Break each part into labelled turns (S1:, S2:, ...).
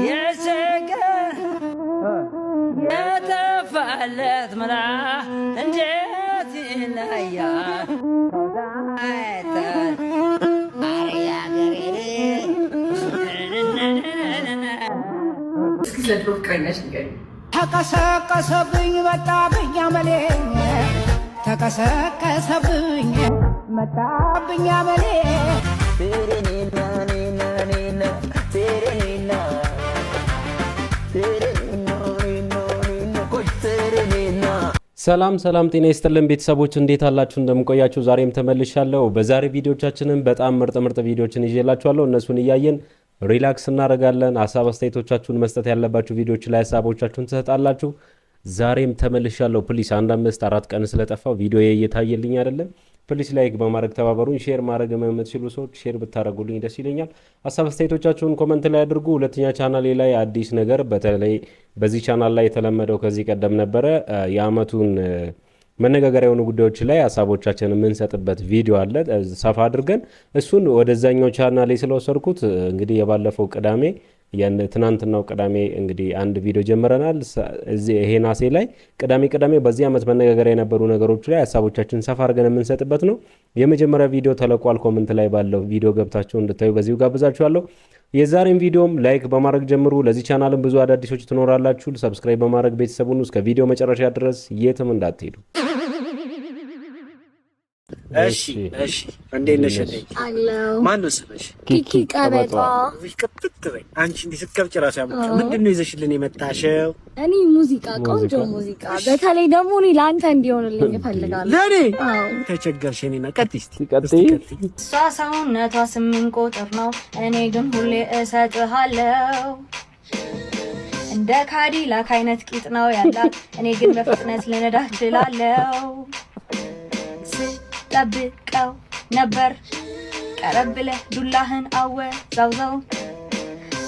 S1: የቸገር የተፋለት ምራ እንዴት ይለያል
S2: ተቀሰቀሰብኝ መጣብኝ አመሌ ተቀሰቀሰብኝ መጣብኝ አመሌ
S3: ሰላም ጤና ይስጥልን ቤተሰቦች እንዴት አላችሁ እንደምቆያችሁ ዛሬም ተመልሻለሁ በዛሬ ቪዲዮቻችንን በጣም ምርጥ ቪዲዮችን ይዤላችኋለሁ እነሱን እያየን ሪላክስ እናደርጋለን ሐሳብ አስተያየቶቻችሁን መስጠት ያለባችሁ ቪዲዮዎች ላይ ሐሳቦቻችሁን ትሰጣላችሁ ዛሬም ተመልሻለሁ ፕሊስ 1-5-4 ቀን ስለጠፋው ቪዲዮ እየታየልኝ አይደለም ፕሊስ ላይክ በማድረግ ተባበሩኝ ሼር ማድረግ የምትችሉ ሰዎች ሼር ብታደርጉልኝ ደስ ይለኛል ሐሳብ አስተያየቶቻችሁን ኮሜንት ላይ አድርጉ ሁለተኛ ቻናሌ ላይ አዲስ ነገር በተለይ በዚህ ቻናል ላይ የተለመደው ከዚህ ቀደም ነበረ የአመቱን መነጋገሪያ የሆኑ ጉዳዮች ላይ ሐሳቦቻችንን የምንሰጥበት ቪዲዮ አለ ሰፋ አድርገን እሱን ወደዛኛው ቻናል ላይ ስለወሰድኩት እንግዲህ የባለፈው ቅዳሜ ትናንትናው ቅዳሜ እንግዲህ አንድ ቪዲዮ ጀምረናል እዚህ ይሄ ናሴ ላይ ቅዳሜ በዚህ አመት መነጋገሪያ የነበሩ ነገሮች ላይ ሐሳቦቻችንን ሰፋ አድርገን የምንሰጥበት ነው የመጀመሪያ ቪዲዮ ተለቋል ኮሜንት ላይ ባለው ቪዲዮ ገብታችሁ እንድታዩ በዚሁ ጋብዛችኋለሁ የዛሬን ቪዲዮም ላይክ በማድረግ ጀምሩ ለዚህ ቻናልም ብዙ አዳዲሶች ትኖራላችሁ ሰብስክራይብ በማድረግ ቤተሰቡን እስከ ቪዲዮ መጨረሻ ድረስ የትም እንዳትሄዱ
S4: እሺ እንዴት ነሽ? ማን ነው ስምሽ?
S5: ኪኪ ቀበጧ።
S4: ይከፍትበይ አንቺ እንዲህ ስትከብጭ ራስ ያመጣሽ ምንድነው ይዘሽልን የመጣሽው?
S5: እኔ ሙዚቃ ቆንጆ ሙዚቃ በተለይ ደግሞ እኔ ላንተ እንዲሆንልኝ እፈልጋለሁ።
S4: ለኔ? አዎ ተቸገርሽ እኔና ቀጥይስቲ
S5: እሷ ሰውነቷ 8 ቁጥር ነው እኔ ግን ሁሌ እሰጥሃለሁ እንደ ካዲላክ አይነት ቂጥ ነው ያላት እኔ ግን በፍጥነት ልነዳህ እችላለሁ ጠብቀው ነበር ቀረብ ብለህ ዱላህን አወዛውዘው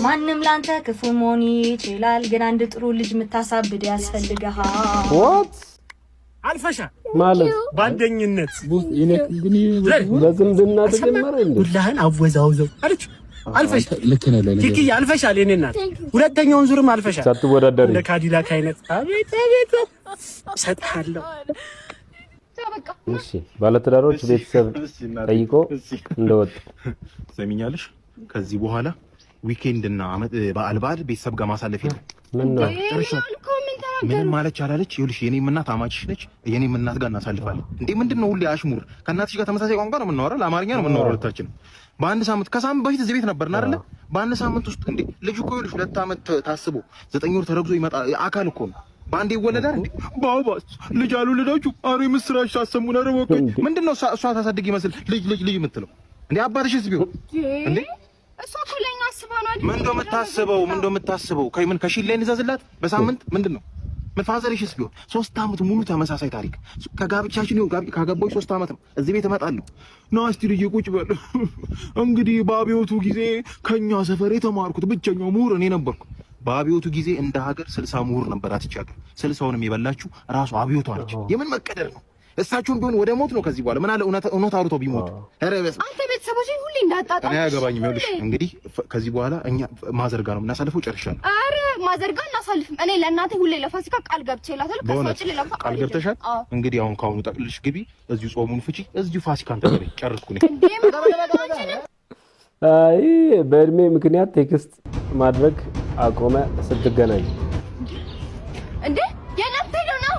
S5: ማንም ላንተ ክፉ መሆን ይችላል ግን አንድ ጥሩ ልጅ የምታሳብድ ያስፈልግሃል
S3: what
S4: አልፈሻ
S3: ማለት
S4: ባንደኝነት
S3: በዝምድና ተጀመረ እንዴ
S4: ዱላህን አወዛውዘው አለች አልፈሽ ኪኪ አልፈሻል የኔ እናት ሁለተኛውን ዙርም አልፈሻል
S3: ሳትወዳደሪ
S4: እንደ ካዲላክ አይነት አቤት ሰጥሃለሁ
S3: እሺ ባለትዳሮች ቤተሰብ ጠይቆ እንደወጥ
S6: ሰሚኛለሽ ከዚህ በኋላ ዊኬንድ እና በዓል ቤተሰብ ጋር ማሳለፍ ይላል ምን ማለት አላለች ይኸውልሽ የኔም እናት አማችሽ ነች የኔም እናት ጋር እናሳልፋለን እንዴ ምንድነው ሁሌ አሽሙር ከእናትሽ ጋር ተመሳሳይ ቋንቋ ነው የምናወራው ለአማርኛ ነው የምናወራው ሁለታችን በአንድ ሳምንት ከሳምንት በፊት እዚህ ቤት ነበርና አይደለ በአንድ ሳምንት ውስጥ እንዴ ልጅ እኮ ይኸውልሽ 2 አመት ታስቦ 9 ወር ተረግዞ ይመጣ አካል እኮ ነው ባንዴ ይወለዳል እንዴ ባባስ ልጅ አልወለዳችሁ አሬ ምስራች ታሰሙና ረወቀ ምንድነው እሷ ታሳድግ ይመስል ልጅ የምትለው እንዴ አባትሽስ ቢሆን እንዴ
S5: እሷ ኮለኛ አስባ ነው አይደል
S6: ምንድነው የምታስበው ከምን ከሺሌን ይዘዝላት በሳምንት ምንድነው መፋዘርሽስ ቢሆን 3 አመት ሙሉ ተመሳሳይ ታሪክ ከጋብቻችን ነው ካገባው 3 አመት ነው እዚህ ቤት እመጣለሁ ናስቲ ልጅ ቁጭ በል እንግዲህ በአብዮቱ ጊዜ ከኛ ሰፈር የተማርኩት ብቸኛው ምሁር እኔ ነበርኩ በአብዮቱ ጊዜ እንደ ሀገር 60 ምሁር ነበራት ይቻላል 60ውንም የበላችሁ ራሱ አብዮቷ ነች የምን መቀደር ነው እሳቸውን ቢሆን ወደ ሞት ነው ከዚህ በኋላ ምን አለ እውነት አውርቶ ቢሞት ረበስ
S5: አንተ ቤተሰቦችን ሁሌ እንዳጣጣም
S6: እኔ ያገባኝ ይኸውልሽ እንግዲህ ከዚህ በኋላ እኛ ማዘርጋ ነው እናሳልፈው ጨርሻለሁ
S5: አረ ማዘርጋ እናሳልፍም እኔ ለእናቴ ሁሌ ለፋሲካ ቃል ገብቼላታለሁ ከሷጭ ለፋ
S6: ቃል ገብተሻል እንግዲህ አሁን ካሁኑ ጠቅልልሽ ግቢ እዚሁ ጾሙን ፍቺ እዚሁ ፋሲካን ተገበይ ጨርስኩ ነኝ
S3: አይ በእድሜ ምክንያት ቴክስት ማድረግ አቆመ ስትገናኝ
S5: እንዴ የለም ተይው ነው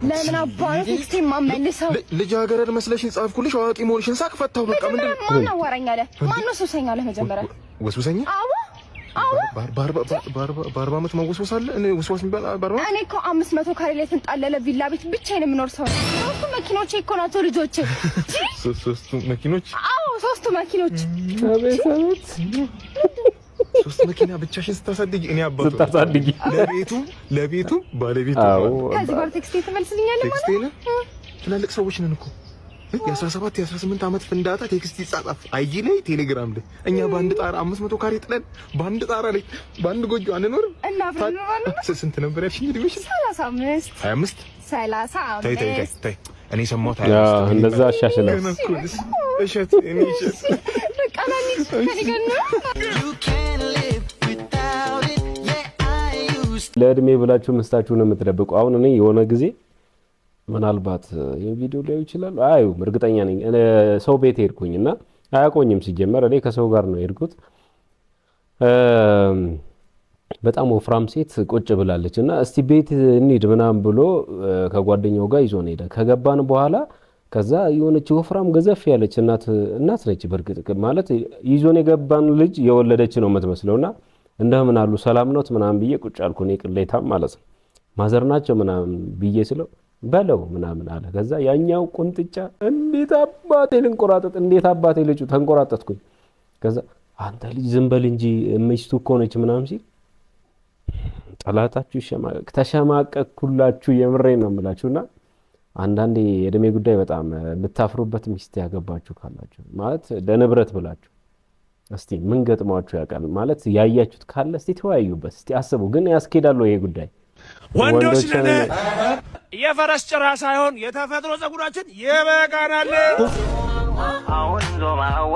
S5: ለምን አባሩ ቴክስት ማመልሰው
S6: ልጅ ሀገረድ መስለሽን ጻፍኩልሽ አዋቂ ሞልሽን ሳቅ ፈታው በቃ ምንድን ነው
S5: ማን አወራኛለ ማን ነው ሱሰኛለ መጀመሪያ
S6: ወስወሰኛ አዎ ባርባ ዓመት መወስወስ አለ እኔ ወስወስ የሚባል ባርባ
S5: እኔ እኮ 500 ካሬ ላይ ተንጣለለ ቪላ ቤት ብቻዬን የምኖር ሰው ነኝ 3 መኪኖች እኮ ናቸው ልጆቼ
S6: 3 መኪኖች
S5: አዎ 3 መኪኖች
S3: አቤት
S6: 3 መኪና ብቻሽን ስታሳድጊ እኔ አባቱ
S3: ስታሳድጊ
S6: ለቤቱ ባለቤቱ
S5: ከዚህ ጋር ቴክስት ትመልስልኛለህ ማለት ነው
S6: ትላልቅ ሰዎች ነን እኮ የ17 የ18 አመት ፍንዳታ ቴክስት ይጻጻፍ አይጂ ላይ ቴሌግራም ላይ እኛ ባንድ ጣራ 500 ካሬ ጥለን ባንድ ጣራ ላይ ባንድ ጎጆ አንኖርም
S5: እና
S6: ስንት ነበር ያልሽኝ እድሜሽ
S5: 35
S6: ተይ እኔ ሰማሁት
S3: እንደዛ አሻሽለው
S6: እሸት እኔ በቃ
S3: ለእድሜ ብላችሁ ምስታችሁን የምትደብቁ አሁን እኔ የሆነ ጊዜ ምናልባት የቪዲዮ ላይ ይችላል አዩም እርግጠኛ ነኝ ሰው ቤት ሄድኩኝና አያቆኝም ሲጀመር እኔ ከሰው ጋር ነው ሄድኩት በጣም ወፍራም ሴት ቁጭ ብላለች እና እስቲ ቤት እንሂድ ምናምን ብሎ ከጓደኛው ጋር ይዞን ሄደ ከገባን በኋላ ከዛ የሆነች ወፍራም ገዘፍ ያለች እናት ነች በርግጥ ማለት ይዞን የገባን ልጅ የወለደች ነው የምትመስለውና እንደምን አሉ ሰላም ነው ምናምን ብዬ ቁጭ አልኩ እኔ ቅሌታም ማለት ነው ማዘር ናቸው ምናምን ብዬ ስለው በለው ምናምን አለ ከዛ ያኛው ቁንጥጫ እንዴት አባቴ ልንቆራጠጥ እንዴት አባቴ ልጁ ተንቆራጠጥኩኝ ከዛ አንተ ልጅ ዝም በል እንጂ እምይስቱ እኮ ነች ምናምን ሲል ጠላታችሁ ተሸማቀቅኩላችሁ የምሬን ነው የምላችሁና አንዳንዴ የእድሜ ጉዳይ በጣም ልታፍሩበት ሚስት ያገባችሁ ካላችሁ ማለት ለንብረት ብላችሁ እስቲ ምን ገጥሟችሁ ያውቃል ማለት ያያችሁት ካለ እስቲ ተወያዩበት እስቲ አስቡ ግን ያስኬዳል ይሄ ጉዳይ
S4: ወንዶች ነን የፈረስ ጭራ ሳይሆን የተፈጥሮ ጸጉራችን ይበቃናል
S1: አሁን
S3: ዞማዋ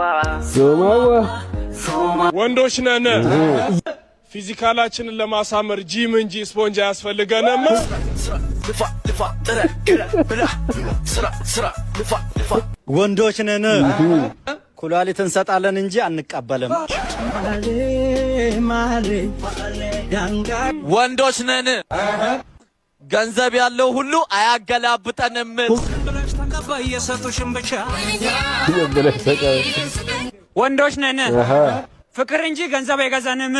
S4: ወንዶች ነን ፊዚካላችንን ለማሳመር ጂም እንጂ ስፖንጅ አያስፈልገንም
S7: ወንዶች ነን ኩላሊት እንሰጣለን እንጂ አንቀበልም
S8: ወንዶች ነን ገንዘብ ያለው ሁሉ አያገላብጠንም
S1: ወንዶች ነን ፍቅር እንጂ ገንዘብ አይገዛንም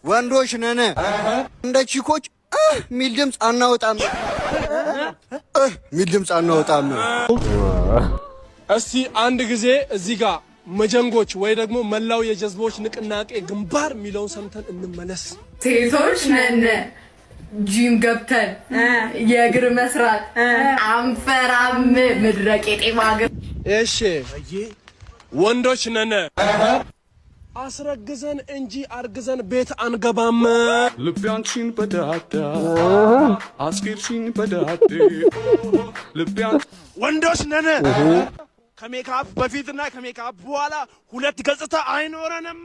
S7: ወንዶች ነን እንደ ቺኮች ሚል ድምፅ አናወጣም
S4: እስቲ አንድ ጊዜ እዚህ ጋር መጀንጎች ወይ ደግሞ መላው የጀዝቦች ንቅናቄ ግንባር ሚለውን ሰምተን እንመለስ
S5: ሴቶች ነን ጂም ገብተን የእግር መስራት አንፈራም ምድረቅ የጤማግር
S4: እሺ ወንዶች ነን አስረግዘን እንጂ አርግዘን ቤት አንገባም
S9: ልቢያንቺን በዳዳ አስኪርሽን በዳዴ ልቢያን
S4: ወንዶች ነን ከሜካፕ በፊትና ከሜካፕ በኋላ ሁለት ገጽታ አይኖረንም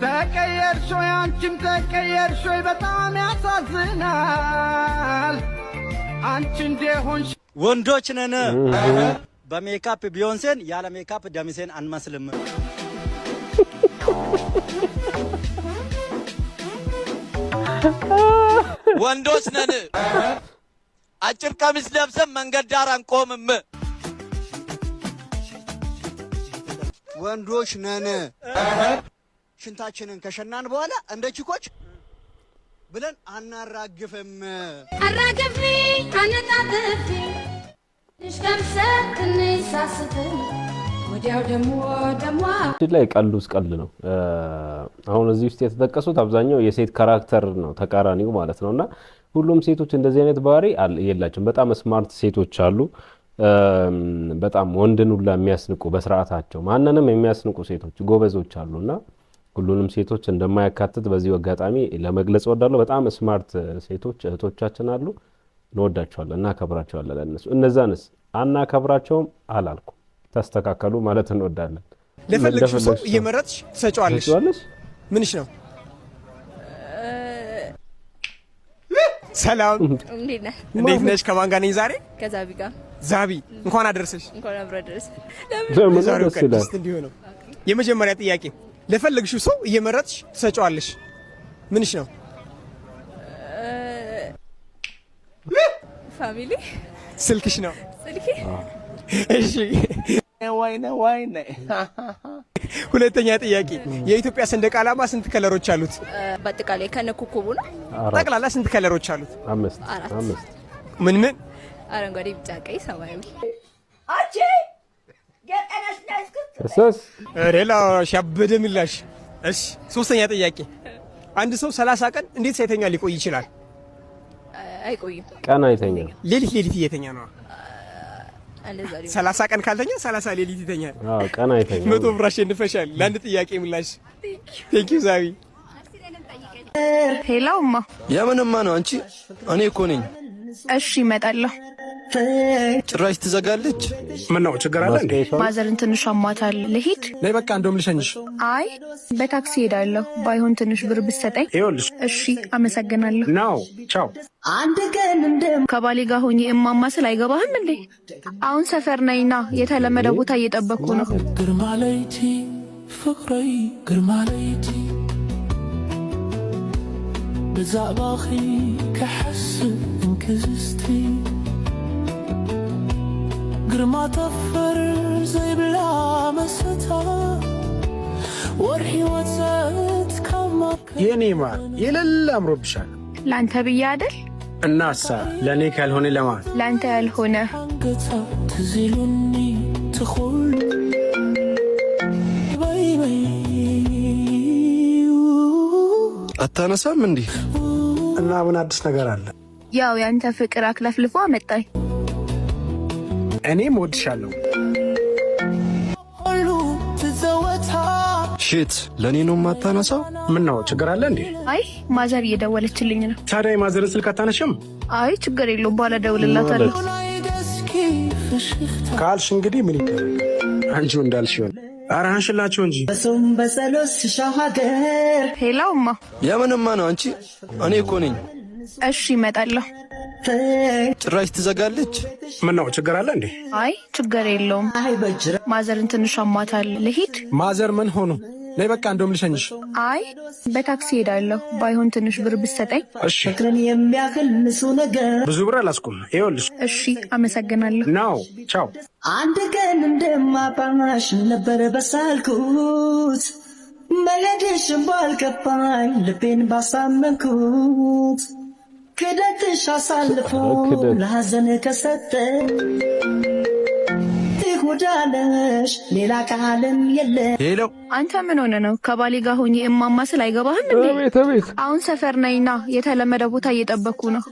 S2: ተቀየርሾይ አንቺም ተቀየርሾይ በጣም ያሳዝናል አንቺ እንደሆንሽ
S7: ወንዶች ነን በሜካፕ ቢዮንሴን ያለ ሜካፕ ደምሴን አንመስልም
S8: ወንዶች ነን አጭር ቀሚስ ለብሰን መንገድ ዳር አንቆምም
S7: ወንዶች ነን ሽንታችንን ከሸናን በኋላ እንደ ቺኮች ብለን አናራግፍም
S5: አራግፊ አነጣጥፊ እሽከምሰት እንሳስት ወዲያው ደሞ
S3: ላይ ቀሉስ ቀል ነው አሁን እዚህ ውስጥ የተጠቀሱት አብዛኛው የሴት ካራክተር ነው ተቃራኒው ማለት ነውና ሁሉም ሴቶች እንደዚህ አይነት ባህሪ የላቸውም በጣም ስማርት ሴቶች አሉ በጣም ወንድን ሁላ የሚያስንቁ በስርዓታቸው ማንንም የሚያስንቁ ሴቶች ጎበዞች አሉና ሁሉንም ሴቶች እንደማያካትት በዚህ አጋጣሚ ለመግለጽ ወዳለው በጣም ስማርት ሴቶች እህቶቻችን አሉ እንወዳቸዋለን እናከብራቸዋለን ለነሱ እነዛንስ አናከብራቸውም አላልኩ ተስተካከሉ ማለት እንወዳለን
S4: ለፈለግሽ ሰው እየመረጥሽ ትሰጫዋለሽ ምንሽ ነው ሰላም እንዴት ነሽ ከማን ጋር ነኝ ዛሬ
S5: ከዛቢ ጋር
S4: ዛቢ እንኳን አደረሰሽ
S5: እንኳን አብሮ አደረሰ
S4: ለምን እንዲሆነው የመጀመሪያ ጥያቄ ለፈለግሽው ሰው እየመረጥሽ ትሰጫዋለሽ ምንሽ ነው
S5: ፋሚሊ
S4: ስልክሽ ነው
S5: ስልኬ
S4: እሺ
S1: ወይኔ
S4: ሁለተኛ ጥያቄ የኢትዮጵያ ሰንደቅ ዓላማ ስንት ከለሮች አሉት
S5: በአጠቃላይ ከነኮኮቡ ነው
S4: ጠቅላላ ስንት ከለሮች አሉት
S3: አምስት
S4: ምን
S5: አረንጓዴ ቢጫ ቀይ ሰማያዊ
S2: አቺ ገጠነሽ ነስኩት
S3: እሰስ
S4: ሬላ ሻበደ ምላሽ እሺ ሶስተኛ ጥያቄ አንድ ሰው 30 ቀን እንዴት ሳይተኛ ሊቆይ ይችላል
S5: አይቆይም
S3: ቀን አይተኛ
S4: ሌሊት እየተኛ ነው 30 ቀን ካልተኛ 30 ሌሊት ይተኛል
S3: ቀን አይተኛ
S4: 100 ብር አሸንፈሻል ለአንድ ጥያቄ ምላሽ ቴንክ ዩ ዛቢ
S5: ሄላውማ
S9: የምንማ ነው አንቺ እኔ እኮ ነኝ
S5: እሺ እመጣለሁ
S7: ጭራሽ ትዘጋለች።
S4: ምን ነው ችግር አለ እንዴ?
S5: ማዘርን ትንሽ አሟታል። ልሂድ?
S4: ነይ በቃ እንደውም ልሸኝሽ።
S5: አይ በታክሲ ሄዳለሁ። ባይሆን ትንሽ ብር ብትሰጠኝ።
S4: ይኸውልሽ።
S5: እሺ አመሰግናለሁ።
S4: ናው ቻው።
S2: አንድ ቀን
S5: ከባሌ ጋር ሆኜ እማማስል አይገባህም እንዴ? አሁን ሰፈር ነኝና የተለመደ ቦታ እየጠበቅኩ ነው።
S2: ግርማ ለይቲ ፍቅረይ ግርማ ለይቲ ብዛዕባኺ ክሓስብ እንክስቲ ግርማ ተፈር ዘይብላ መሰታ ወርሒ ወፀት ካማከ
S4: የኔ ማር የሌለ አምሮብሻል።
S5: ላንተ ብዬ አይደል?
S4: እናሳ ለኔ ካልሆነ ለማን?
S5: ላንተ ያልሆነ
S2: ገታ ትዚሉኒ ትኹል በይ
S7: አታነሳም እንዴ?
S4: እና ምን አዲስ ነገር አለ?
S5: ያው ያንተ ፍቅር አክለፍልፎ አመጣኝ።
S4: እኔም ወድሻለሁ።
S2: ሁሉ ትዘወታ
S7: ሺት ለኔ ነው የማታነሳው?
S4: ምን ነው ችግር አለ እንዴ?
S5: አይ ማዘር እየደወለችልኝ ነው።
S4: ታዲያ የማዘርን ስልክ አታነሽም?
S5: አይ ችግር የለውም በኋላ እደውልላታለሁ
S2: ደስኪ ፍሽኽታ
S4: ካልሽ እንግዲህ ምን ይደረግ? አንቺው እንዳልሽ ይሆን። ኧረ አንሽላቸው እንጂ።
S2: በሶም በጸሎት ሻሃገር
S5: ሄላውማ
S7: የምንማ ነው አንቺ? እኔ እኮ ነኝ።
S5: እሺ እመጣለሁ።
S7: ጭራሽ ትዘጋለች።
S4: ምን ነው ችግር አለ እንዴ?
S5: አይ ችግር የለውም። ማዘርን ትንሽ አሟታል። ልሂድ?
S4: ማዘር ምን ሆኑ? ነይ በቃ እንደውም ልሸኝሽ።
S5: አይ በታክሲ ሄዳለሁ። ባይሆን ትንሽ ብር ብትሰጠኝ።
S4: እሺ
S2: ፍቅርን የሚያክል ንጹህ ነገር
S4: ብዙ ብር አላስኩም። ይኸውልሽ።
S5: እሺ አመሰግናለሁ።
S4: ናው ቻው።
S2: አንድ ቀን እንደማባሽ ነበር በሳልኩት መሄድሽን ባልገባኝ ልቤን ባሳመንኩት ክደትሽ አሳልፎ ለሐዘን ከሰጠ ትጉዳለሽ ሌላ ቃልም የለ።
S7: ሄሎ
S5: አንተ ምን ሆነ ነው? ከባሌ ጋር ሆኜ እማማስል አይገባህም እንዴ?
S3: አቤት አቤት።
S5: አሁን ሰፈር ነኝና የተለመደ ቦታ እየጠበቅኩ ነው።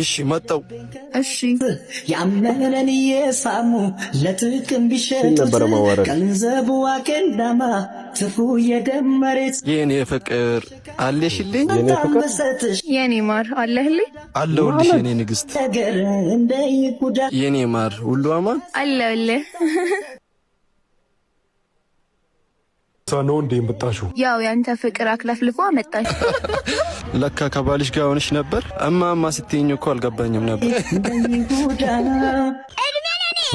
S7: እሺ መጣው።
S5: እሺ
S2: ያመነን የሳሙ ለጥቅም ቢሸጡት ገንዘቡ አቀንዳማ ትፉ የደመሬት
S7: የኔ ፍቅር አለሽልኝ።
S5: የኔ ማር አለህልኝ?
S7: አለሁልሽ የኔ ንግስት።
S2: ነገር እንደይጉዳ
S7: የኔ ማር ሁሉ አማን
S5: አለሁልህ።
S4: ነው እንዴ የምጣሽው?
S5: ያው ያንተ ፍቅር አክለፍልፎ አመጣኝ።
S7: ለካ ከባልሽ ጋር ሆነሽ ነበር። እማማ ስትይኝ እኮ አልገባኝም ነበር።
S2: እንደይጉዳ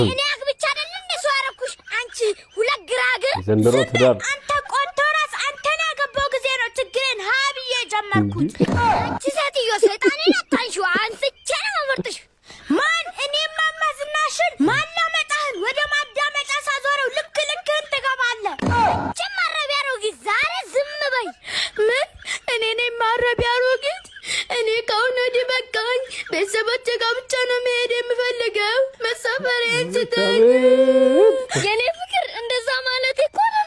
S5: እኔ አግብቻ አይደል እንደሱ አደረኩሽ። አንቺ ሁለት ግራግር
S3: ዘንድሮ ትዳር
S5: አንተ ቆንጆ ራስ አንተን ያገባው ጊዜ ነው ችግሬን ሀብዬ ጀመርኩት። አንቺ ሴትዮ ሰይጣኔን አታንሺው። አንስቼ ነው መርጥሽ። ማን እኔ ማማዝናሽን ማን ላመጣህን ወደ ማዳመጫ ሳዞረው ልክ ልክህን ትገባለህ። ጭማረቢያ ሮጊት ዛሬ ዝም በይ። ምን እኔ ነኝ ማረቢያ ሮጊት? እኔ ከአሁን ወዲህ በቃኝ። ቤተሰቦቼ ጋር ብቻ ነው መሄድ የምፈልገው። መሳፈሪያን ስተኝ የኔ ፍቅር እንደዛ ማለት እኮ ነው።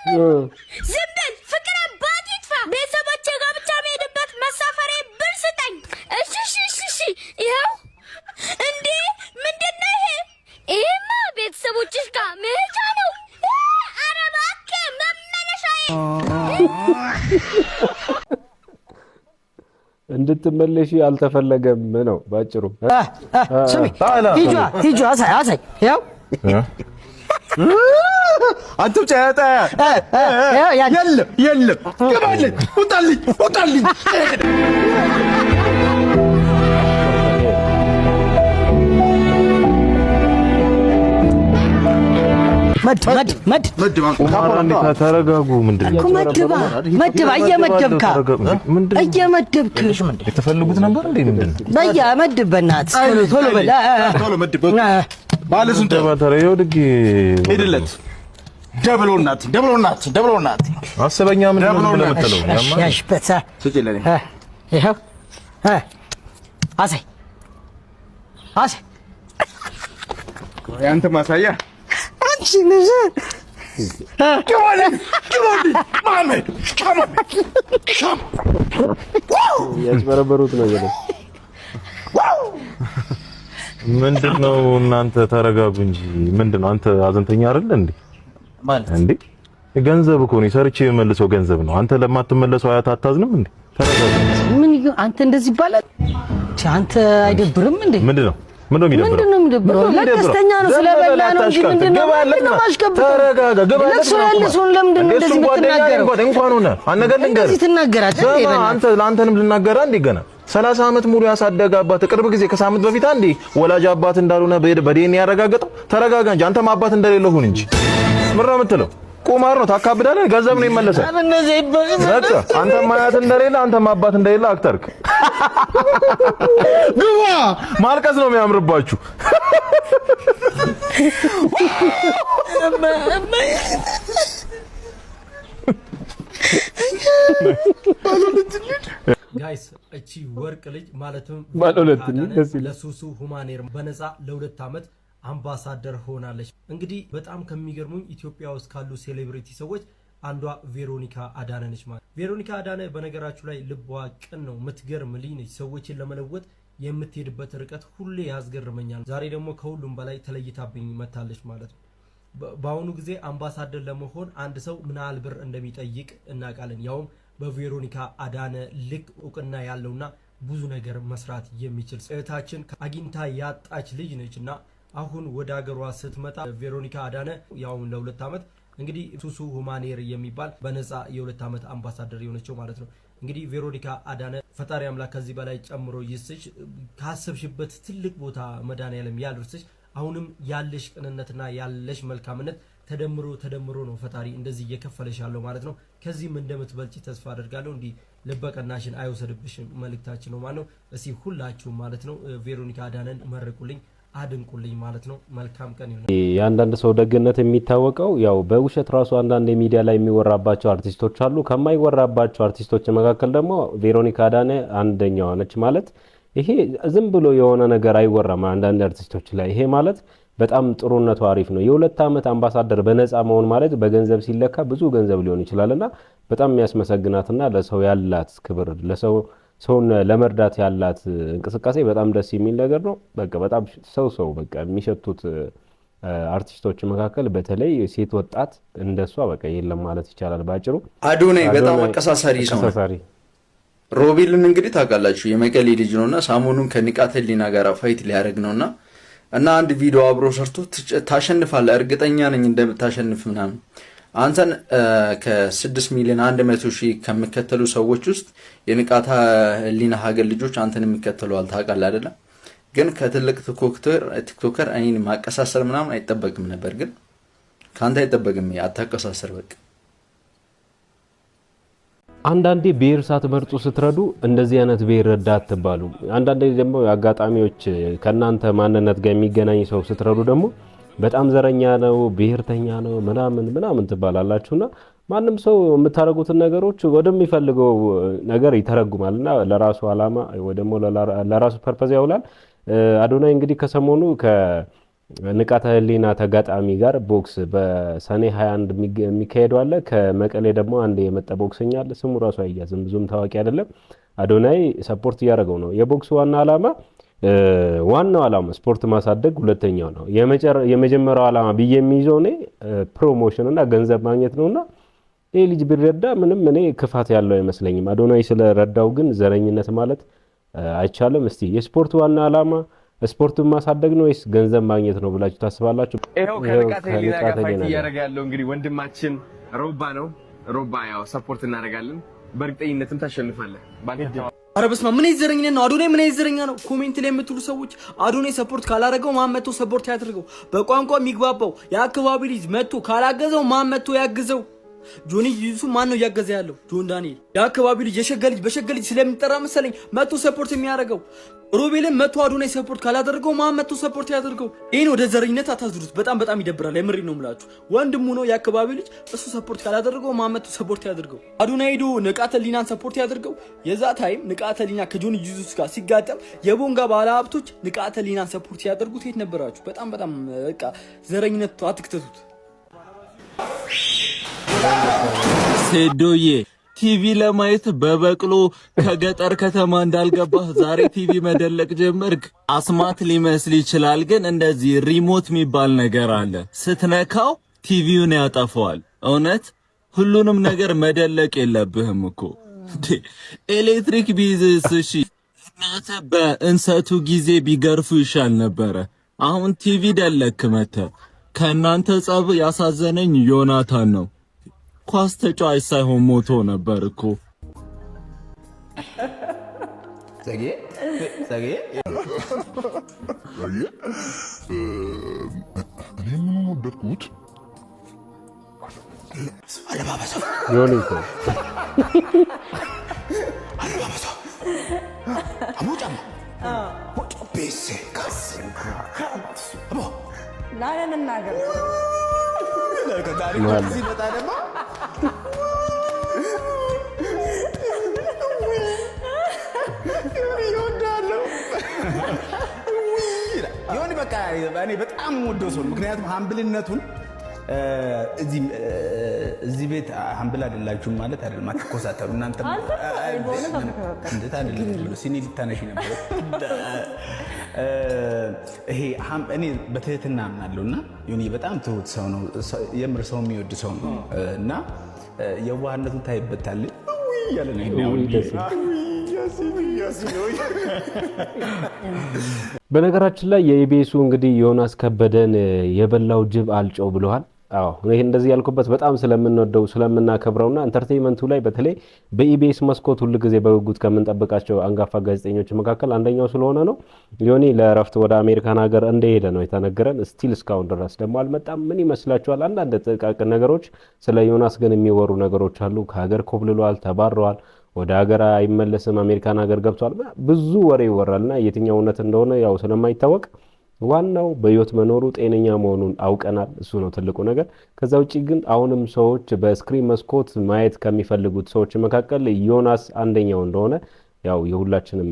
S5: ዝም በል ፍቅር አባት ይጥፋ። ቤተሰቦቼ ጋር ብቻ መሄድበት መሳፈሪያ ብር ስጠኝ። እሺ እሺ እሺ እሺ። ይኸው እንዴ ምንድን ነው ይሄ? ይሄማ ቤተሰቦችሽ ጋር መሄጃ ነው። ኧረ እባክህ መመለሻዬ።
S3: እንድትመለሺ አልተፈለገም ነው ባጭሩ።
S10: ስሚ ሂጂ አሳይ ያው
S6: አንተም ጫያታ የለም ግባልኝ፣ ውጣልኝ
S3: ተረጋጉ። ምንድን ነው
S10: መድባ እየመደብካ
S3: የተፈልጉት ነበር እንዴ? ምንድን ነው
S10: በያ መድብ በእናትህ ቶሎ በል
S6: ቶሎ መድብ ባለሱን
S3: ተባተረ ይወድግ
S6: ሄድለት ደብሎናት
S3: አሰበኛ ምን ነው ለምትለው
S10: ያሽበታ
S6: ስጪለኝ።
S10: ይሄው አሳይ
S6: ያንተ ማሳያ
S10: አንቺ ልጅ
S3: ያስበረበሩት ነው ያለው። ምንድነው እናንተ ተረጋጉ እንጂ። ምንድነው አንተ አዘንተኛ አይደል እንዴ? ማለት እንዴ ገንዘብ እኮ ነው ሰርቼ የመልሰው ገንዘብ ነው። አንተ ለማትመለሰው አያት አታዝንም እንዴ? ተረጋጉ።
S10: ምን አንተ እንደዚህ ይባላል? አንተ አይደብርም እንዴ?
S3: ምንድነው
S6: ምን ነው የሚደብረው?
S10: ለደስተኛ ነው ስለበላ ነው እንጂ ምንድነው ማሽከብ?
S6: ተረጋጋ። ገባለት
S10: ነው ያለሱን ለምንድን ነው እንደዚህ የምትናገረው?
S6: እንኳን ሆነ አነገር ልንገር
S10: እንደዚህ ትናገራለህ?
S6: አንተ ለአንተንም ልናገራ እንዴ ገና 30 ዓመት ሙሉ ያሳደገ አባት ቅርብ ጊዜ ከሳምንት በፊት አንዴ ወላጅ አባት እንዳልሆነ በዴን ያረጋገጠው። ተረጋጋ እንጂ አንተም አባት እንደሌለው ሁን እንጂ ምን ነው የምትለው? ቁማር ነው ታካብዳለህ። ገንዘብ ነው ይመለሳል። በቃ አንተም ማያት እንደሌለ አንተም አባት እንደሌለ አክተርክ። ግባ ማልቀስ ነው የሚያምርባችሁ።
S3: ጋይስ እቺ ወርቅ ልጅ ማለትም ለሱሱ ሁማኔር በነፃ ለ2 ዓመት አምባሳደር ሆናለች። እንግዲህ በጣም ከሚገርሙኝ ኢትዮጵያ ውስጥ ካሉ ሴሌብሪቲ ሰዎች አንዷ ቬሮኒካ አዳነ ነች። ማለት ቬሮኒካ አዳነ በነገራችሁ ላይ ልቧ ቅን ነው፣ የምትገርም ልጅ ነች። ሰዎችን ለመለወጥ የምትሄድበት ርቀት ሁሌ ያስገርመኛል። ዛሬ ደግሞ ከሁሉም በላይ ተለይታብኝ መታለች ማለት ነው። በአሁኑ ጊዜ አምባሳደር ለመሆን አንድ ሰው ምን ያህል ብር እንደሚጠይቅ እናውቃለን። ያውም በቬሮኒካ አዳነ ልክ እውቅና ያለውና ብዙ ነገር መስራት የሚችል እህታችን አግኝታ ያጣች ልጅ ነችና አሁን ወደ ሀገሯ ስትመጣ ቬሮኒካ አዳነ ያውም ለ2 ዓመት እንግዲህ ሱሱ ሁማኔር የሚባል በነፃ የ2 ዓመት አምባሳደር የሆነችው ማለት ነው። እንግዲህ ቬሮኒካ አዳነ ፈጣሪ አምላክ ከዚህ በላይ ጨምሮ ይስጥሽ፣ ካሰብሽበት ትልቅ ቦታ መድኃኒዓለም ያድርስሽ። አሁንም ያለሽ ቅንነትና ያለሽ መልካምነት ተደምሮ ነው ፈጣሪ እንደዚህ እየከፈለሽ ያለው ማለት ነው። ከዚህም እንደምትበልጪ ተስፋ አደርጋለሁ። እንዲህ ልበቀናሽን አይወሰድብሽም መልእክታችን ነው ማለት ነው። እስኪ ሁላችሁም ማለት ነው ቬሮኒካ አዳነን መርቁልኝ፣ አድንቁልኝ ማለት ነው። መልካም ቀን ይሁን። የአንዳንድ ሰው ደግነት የሚታወቀው ያው በውሸት ራሱ አንዳንድ ሚዲያ ላይ የሚወራባቸው አርቲስቶች አሉ። ከማይወራባቸው አርቲስቶች መካከል ደግሞ ቬሮኒካ አዳነ አንደኛዋ ነች። ማለት ይሄ ዝም ብሎ የሆነ ነገር አይወራም አንዳንድ አርቲስቶች ላይ። ይሄ ማለት በጣም ጥሩነቱ አሪፍ ነው። የ2 ዓመት አምባሳደር በነፃ መሆን ማለት በገንዘብ ሲለካ ብዙ ገንዘብ ሊሆን ይችላልና በጣም የሚያስመሰግናትና ለሰው ያላት ክብር ሰውን ለመርዳት ያላት እንቅስቃሴ በጣም ደስ የሚል ነገር ነው። በቃ በጣም ሰው በቃ የሚሸቱት አርቲስቶች መካከል በተለይ ሴት ወጣት እንደሷ በቃ የለም ማለት ይቻላል ባጭሩ።
S11: አዶናይ በጣም አቀሳሳሪ ሰው ነው። ሮቤልን እንግዲህ ታውቃላችሁ የመቀሌ ልጅ ነውና ሰሞኑን ከንቃተ ህሊና ጋር ፋይት ሊያደርግ ነውና እና አንድ ቪዲዮ አብሮ ሰርቶ ታሸንፋለህ እርግጠኛ ነኝ እንደምታሸንፍ ምናምን አንተን ከ6 ሚሊዮን 100 ሺህ ከሚከተሉ ሰዎች ውስጥ የንቃተ ህሊና ሀገር ልጆች አንተን የሚከተሉዋል ታውቃለህ አይደለ? ግን ከትልቅ ቲክቶከር እኔን ማቀሳሰር ምናምን አይጠበቅም ነበር፣ ግን ካንተ አይጠበቅም። አታቀሳሰር በቃ።
S3: አንዳንዴ ብሔር ሳትመርጡ ስትረዱ እንደዚህ አይነት ብሔር ረዳት አትባሉ። አንዳንዴ ደግሞ አጋጣሚዎች ከናንተ ማንነት ጋር የሚገናኝ ሰው ስትረዱ ደግሞ በጣም ዘረኛ ነው ብሔርተኛ ነው ምናምን ትባላላችሁና ማንም ሰው የምታረጉትን ነገሮች ወደሚፈልገው ነገር ይተረጉማልና ለራሱ አላማ ወይ ደግሞ ለራሱ ፐርፐዝ ያውላል። አዶናይ እንግዲህ ከሰሞኑ ከንቃተ ህሊና ተጋጣሚ ጋር ቦክስ በሰኔ 21 የሚካሄደው አለ። ከመቀሌ ደግሞ አንድ የመጣ ቦክሰኛ አለ። ስሙ ራሱ አያዝም ብዙም ታዋቂ አይደለም። አዶናይ ሰፖርት እያደረገው ነው። የቦክስ ዋናው ዓላማ ስፖርት ማሳደግ፣ ሁለተኛው ነው የመጀመሪያው ዓላማ ብዬ የሚይዘው እኔ ፕሮሞሽን እና ገንዘብ ማግኘት ነውና ይሄ ልጅ ቢረዳ ምንም እኔ ክፋት ያለው አይመስለኝም። አዶናይ ስለረዳው ግን ዘረኝነት ማለት አይቻልም። እስቲ የስፖርት ዋና ዓላማ ስፖርቱን ማሳደግ ነው ወይስ ገንዘብ ማግኘት ነው ብላችሁ ታስባላችሁ?
S12: ይሄው ከንቃተ ህሊና ጋር ፋይት እያደረገ ያለው እንግዲህ ወንድማችን ሮባ ነው። ሮባ ያው ሰፖርት እናደርጋለን፣ በእርግጠኝነትም ታሸንፋለህ።
S13: ኧረ በስመ አብ ምን ይዘረኝነት ነው? አዶናይ ምን ይዘረኛ ነው? ኮሜንት ላይ የምትሉ ሰዎች አዶናይ ሰፖርት ካላረገው ማን መጥቶ ሰፖርት ያድርገው? በቋንቋ የሚግባባው የአካባቢ ልጅ መጥቶ ካላገዘው ማን መጥቶ ያግዘው? ጆኒ ዩሱ ማን ነው እያገዘ ያለው? ጆን ዳንኤል የአካባቢ ልጅ በሸገ ልጅ ስለሚጠራ መሰለኝ መጥቶ ሰፖርት የሚያደርገው። ሮቤልን መጥቶ አዶናይ ሰፖርት ካላደረገው ማን መጥቶ ሰፖርት ያደርገው? ይሄን ወደ ዘረኝነት አታዝሩት። በጣም ይደብራል። የምሬ ነው የምላችሁ። ወንድሙ ነው የአካባቢ ልጅ፣ እሱ ሰፖርት ካላደረገው ማን መጥቶ ሰፖርት ያደርገው? አዶናይ ሄዶ ንቃተ ህሊናን ሰፖርት ያደርገው? የዛ ታይም ንቃተ ህሊና ከጆኒ ዩሱስ ጋር ሲጋጠም የቦንጋ ባለ ሀብቶች ንቃተ ህሊናን ሰፖርት ያደርጉት የት ነበራችሁ? በጣም በቃ ዘረኝነት አትክተቱት።
S8: ሴዶዬ ቲቪ ለማየት በበቅሎ ከገጠር ከተማ እንዳልገባህ ዛሬ ቲቪ መደለቅ ጀመርክ። አስማት ሊመስል ይችላል፣ ግን እንደዚህ ሪሞት የሚባል ነገር አለ። ስትነካው ቲቪውን ያጠፋዋል። እውነት ሁሉንም ነገር መደለቅ የለብህም እኮ ኤሌክትሪክ ቢዝስ። እሺ በእንሰቱ ጊዜ ቢገርፉ ይሻል ነበረ። አሁን ቲቪ ደለክ መተ። ከእናንተ ጸብ ያሳዘነኝ ዮናታን ነው። ኳስ ተጫዋች ሳይሆን ሞቶ ነበር እኮ።
S6: ዘጌ
S9: እኔ ምን ወደድኩት?
S6: አለባበሰው
S3: ዮኒኮ
S6: አለባበሰው አሞጫማ ሞጮ ቤሴ አቦ
S10: ናለን እናገር
S6: ለከታሪክ ሲመጣ ደግሞ ዮኒ በቃ እኔ በጣም ወደው ሰው ምክንያቱም ሀምብልነቱን እዚህ ቤት ሀምብል አይደላችሁም ማለት አይደለም። አትኮሳተሩ እናንተ እንዴት አይደለም ሲኒ ልታነሺ ነበር። ይሄ እኔ በትህትና አምናለሁና ዮኒ በጣም ትሁት ሰው ነው። የምር ሰው የሚወድ ሰው ነው እና የዋህነቱን ታይበታል ያለ ነው።
S3: በነገራችን ላይ የኢቢኤሱ እንግዲህ ዮናስ ከበደን የበላው ጅብ አልጨው ብለዋል። አዎ ይሄ እንደዚህ ያልኩበት በጣም ስለምንወደው ስለምናከብረውና ኢንተርቴይንመንቱ ላይ በተለይ በኢቢኤስ መስኮት ሁሉ ጊዜ በጉጉት ከምንጠብቃቸው አንጋፋ ጋዜጠኞች መካከል አንደኛው ስለሆነ ነው። ዮኒ ለእረፍት ወደ አሜሪካን ሀገር እንደሄደ ነው የተነገረን። ስቲል እስካሁን ድረስ ደግሞ አልመጣም። ምን ይመስላችኋል? አንዳንድ ጥቃቅን ነገሮች ስለ ዮናስ ግን የሚወሩ ነገሮች አሉ። ከሀገር ኮብልሏል፣ ተባረዋል፣ ወደ ሀገር አይመለስም፣ አሜሪካን ሀገር ገብቷል። ብዙ ወሬ ይወራልና የትኛው እውነት እንደሆነ ያው ስለማይታወቅ ዋናው በህይወት መኖሩ ጤነኛ መሆኑን አውቀናል። እሱ ነው ትልቁ ነገር። ከዛ ውጪ ግን አሁንም ሰዎች በስክሪን መስኮት ማየት ከሚፈልጉት ሰዎች መካከል ዮናስ አንደኛው እንደሆነ ያው የሁላችንም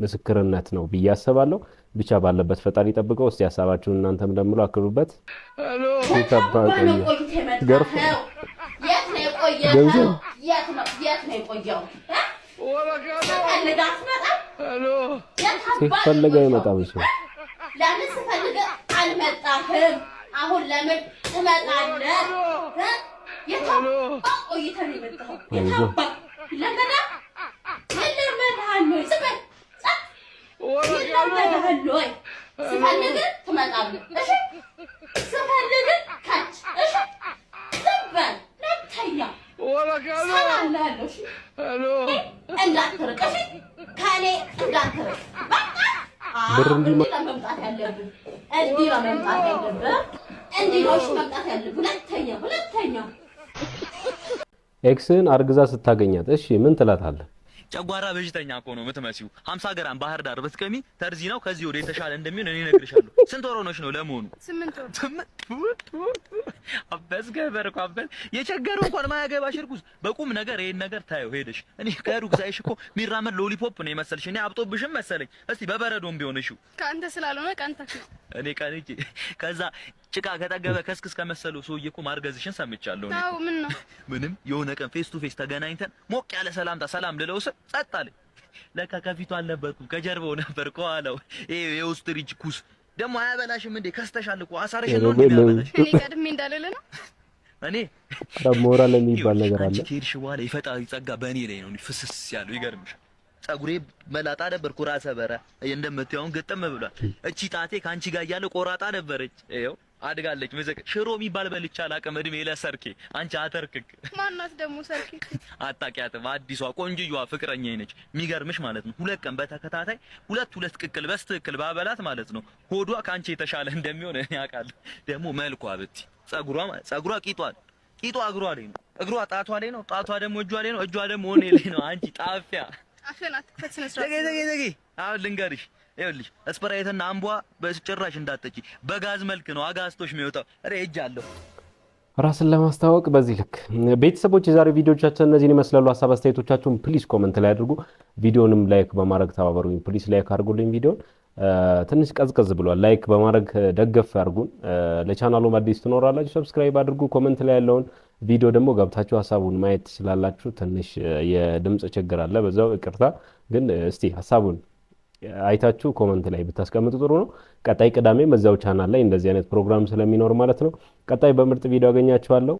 S3: ምስክርነት ነው ብዬ አስባለሁ። ብቻ ባለበት ፈጣሪ ይጠብቀው። እስቲ ሀሳባችሁን እናንተም ደምሎ አክሉበት። ገርፎ ገንዘብ ሲፈለግ አይመጣም እሱ
S14: ለምን ስፈልግ አልመጣህም? አሁን ለምን ትመጣለህ? የታባ ቆይተህ ነው የመጣኸው? የታባ ለገና ይለመድሃል ወይ? ስበል ይለመድሃል ወይ? ስፈልግ ትመጣለህ። እሺ ስፈልግ ካች እሺ ስበል ለተኛ ሰላላለሁ። እሺ እንዳትርቅ እሺ ከኔ እንዳትርቅ
S3: ብር እንዲህ
S14: መምጣት ያለብን እንዲህ ነው መምጣት ያለብን እንዲህ ነው መምጣት ያለብን። ሁለተኛ
S3: ኤክስን አርግዛ ስታገኛት እሺ ምን ትላታለህ?
S7: ጨጓራ በሽተኛ እኮ ነው የምትመሲው። 50 ግራም ባህር ዳር ብትቀሚ ተርዚ ነው ከዚህ ወደ የተሻለ እንደሚሆን እኔ እነግርሻለሁ። ስንት ወር ሆነሽ ነው ለመሆኑ? 8 ወር። አበስ ገበርኩ አበስ የቸገረው እንኳን ማያገባሽ እርኩስ በቁም ነገር ይሄን ነገር ታየው ሄደሽ እኔ ከሩቅ ሳይሽ እኮ ሚራመድ ሎሊፖፕ ነው የመሰልሽ። እኔ አብጦብሽም መሰለኝ። እስቲ በበረዶም ቢሆንሽ
S14: ካንተ ስላልሆነ ቀንተክ ነው።
S7: እኔ ቀንጂ ከዛ ጭቃ ከጠገበ ከስክስ ከመሰለው ሰውዬ እኮ ማርገዝሽን ሰምቻለሁ።
S14: ታው ምን ነው
S7: ምንም የሆነ ቀን ፌስ ቱ ፌስ ተገናኝተን ሞቅ ያለ ሰላምታ ሰላም ልለው ጸጥ አለኝ። ለካ ከፊቱ አልነበርኩም ከጀርባው ነበር ከኋላው። ይሄ የኦስትሪች ኩስ ደግሞ አያበላሽም እንዴ? ከስተሻል እኮ አሳረሽ ነው የሚያበላሽ።
S14: እኔ ቀድሜ እንዳለለ ነው
S7: እኔ
S3: ሞራል የሚባል ነገር አለ።
S7: ከሄድሽ በኋላ የፈጣሪ ጸጋ በእኔ ላይ ነው ፍስስ ያለው። ይገርምሻል ጸጉሬ መላጣ ነበር ኩራሰ በረ እንደምትያውን ግጥም ብሏል። እቺ ጣቴ ካንቺ ጋር ያለ ቆራጣ ነበረች። ይኸው አድጋለች። መዘቅ ሽሮ የሚባል በልቻ አላውቅም። እድሜ ለሰርኬ አንቺ አተርክክ።
S14: ማናት ደግሞ ሰርኬ?
S7: አታውቂያትም? አዲሷ ቆንጅዬዋ ፍቅረኛዬ ነች። የሚገርምሽ ማለት ነው 2 ቀን በተከታታይ ሁለት ቅቅል በስትክክል ባበላት ማለት ነው ሆዷ ካንቺ የተሻለ እንደሚሆን እኔ አውቃለሁ። ደግሞ መልኳ ብቲ ጸጉሯ ቂጧ እግሯ ላይ ነው፣ እግሯ ጣቷ ላይ ነው፣ ጣቷ ደግሞ እጇ ላይ ነው፣ እጇ ደግሞ እኔ ላይ ነው። አንቺ ጣፊያ
S14: አፈናት ፈትነስራ
S7: ተገ አሁን ልንገርሽ ይኸውልሽ ስፕራይትና አምቧ በጭራሽ እንዳትጠጪ። በጋዝ መልክ ነው አጋስቶሽ የሚወጣው። እሬ እጃለሁ
S3: ራስን ለማስተዋወቅ በዚህ ልክ። ቤተሰቦች የዛሬ ቪዲዮቻችን እነዚህን ይመስላሉ። ሀሳብ አስተያየቶቻችሁን ፕሊዝ ኮመንት ላይ አድርጉ። ቪዲዮንም ላይክ በማድረግ ተባበሩኝ። ፕሊዝ ላይክ አድርጉልኝ። ቪዲዮን ትንሽ ቀዝቀዝ ብሏል። ላይክ በማድረግ ደገፍ አድርጉን። ለቻናሉም አዲስ ትኖራላችሁ ሰብስክራይብ አድርጉ። ኮመንት ላይ ያለውን ቪዲዮ ደግሞ ገብታችሁ ሀሳቡን ማየት ትችላላችሁ። ትንሽ የድምጽ ችግር አለ፣ በዛው ይቅርታ። ግን እስቲ ሀሳቡን አይታችሁ ኮመንት ላይ ብታስቀምጡ ጥሩ ነው። ቀጣይ ቅዳሜ በዛው ቻናል ላይ እንደዚህ አይነት ፕሮግራም ስለሚኖር ማለት ነው። ቀጣይ በምርጥ ቪዲዮ አገኛችኋለሁ።